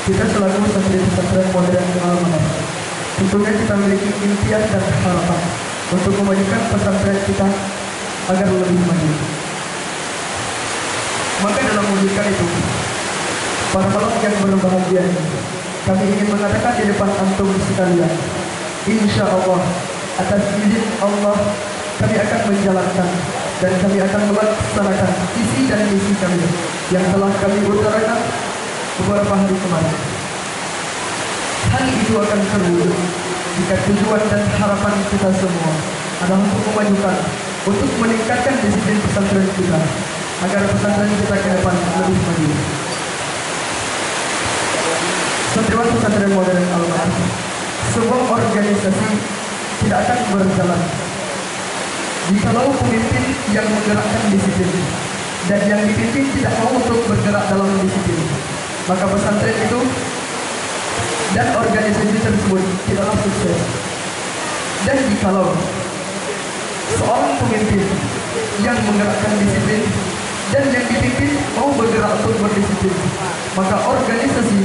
Kita selaku santri pesantren modern Al-Manaf, tentunya kita memiliki impian dan harapan untuk memajukan pesantren kita agar lebih maju. Maka dalam mewujudkan itu, pada malam yang berbahagia ini, kami ingin mengatakan di depan antum sekalian, insya Allah, atas izin Allah, kami akan menjalankan dan kami akan melaksanakan isi dan misi kami yang telah kami utarakan beberapa hari kemarin. Hal itu akan terwujud jika tujuan dan harapan kita semua adalah untuk memajukan, untuk meningkatkan disiplin pesantren kita, agar pesantren kita ke depan lebih maju. Santriwan pesantren modern Al-Manaf, sebuah organisasi tidak akan berjalan jikalau pemimpin yang menggerakkan disiplin dan yang dipimpin tidak mau untuk bergerak dalam disiplin, maka pesantren itu dan organisasi tersebut tidaklah sukses. Dan jikalau seorang pemimpin yang menggerakkan disiplin dan yang dipimpin mau bergerak untuk berdisiplin, maka organisasi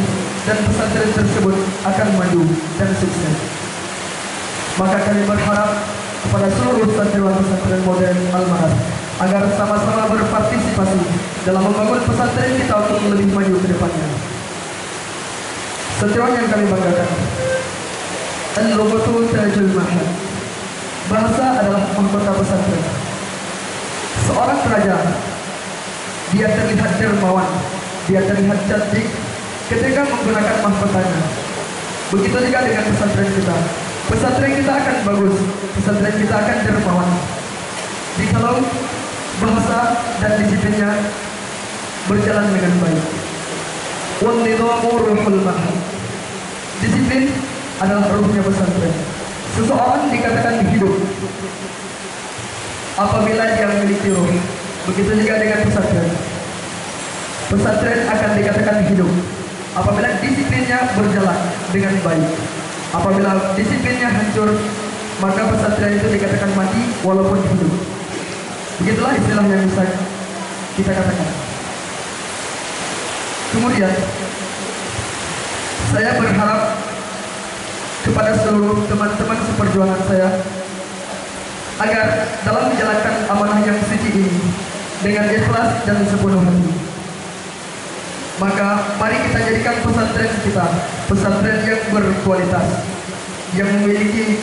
dan pesantren tersebut akan maju dan sukses. Maka kami berharap kepada seluruh santriwan pesantren modern Al-Manaf agar sama-sama berpartisipasi dalam membangun pesantren kita untuk lebih maju ke depannya. Santriwan yang kami banggakan, Al-Lughatu Tajul Mahad, bahasa adalah mahkota pesantren. Seorang raja, dia terlihat dermawan, dia terlihat cantik ketika menggunakan mahkotanya. Begitu juga dengan pesantren kita. Pesantren kita akan bagus, pesantren kita akan dermawan jikalau bahasa dan disiplinnya berjalan dengan baik. Wan-nidhamu ruhul mahad. Disiplin adalah ruhnya pesantren. Seseorang dikatakan hidup apabila dia memiliki ruh. Begitu juga dengan pesantren. Pesantren akan dikatakan hidup apabila disiplinnya berjalan dengan baik. Apabila disiplinnya hancur, maka pesantren itu dikatakan mati walaupun hidup. Begitulah istilah yang bisa kita katakan. Kemudian, saya berharap kepada seluruh teman-teman seperjuangan saya agar dalam menjalankan amanah yang suci ini dengan ikhlas dan sepenuh hati, maka mari kita jadikan pesantren kita pesantren yang berkualitas, yang memiliki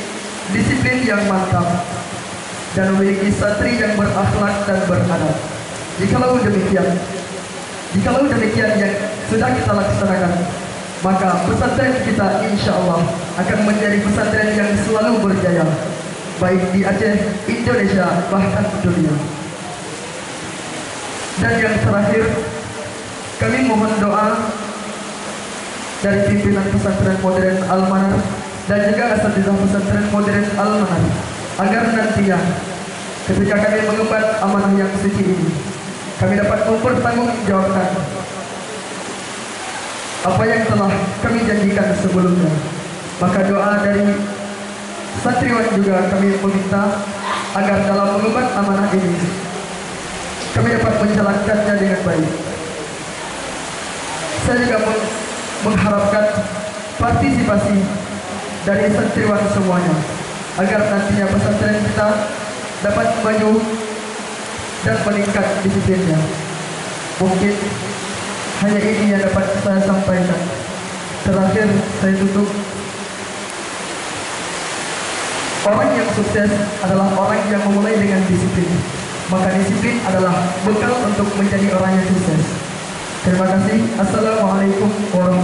disiplin yang mantap, dan memiliki santri yang berakhlak dan beradab. Jikalau demikian yang sudah kita laksanakan, maka pesantren kita insya Allah akan menjadi pesantren yang selalu berjaya, baik di Aceh, Indonesia, bahkan dunia. Dan yang terakhir, kami mohon doa dari pimpinan pesantren modern Al-Manaf dan juga asatidz pesantren modern Al-Manaf agar nantinya ketika kami mengemban amanah yang suci ini, kami dapat mempertanggungjawabkan apa yang telah kami janjikan sebelumnya. Maka doa dari santriwan juga kami meminta agar dalam mengemban amanah ini kami dapat menjalankannya dengan baik. Saya juga mengharapkan partisipasi dari santriwan semuanya agar nantinya pesantren kita dapat maju dan meningkat disiplinnya. Mungkin hanya ini yang dapat saya sampaikan. Terakhir saya tutup, orang yang sukses adalah orang yang memulai dengan disiplin. Maka disiplin adalah bekal untuk menjadi orang yang sukses. Terima kasih. Assalamualaikum warahmatullahi wabarakatuh.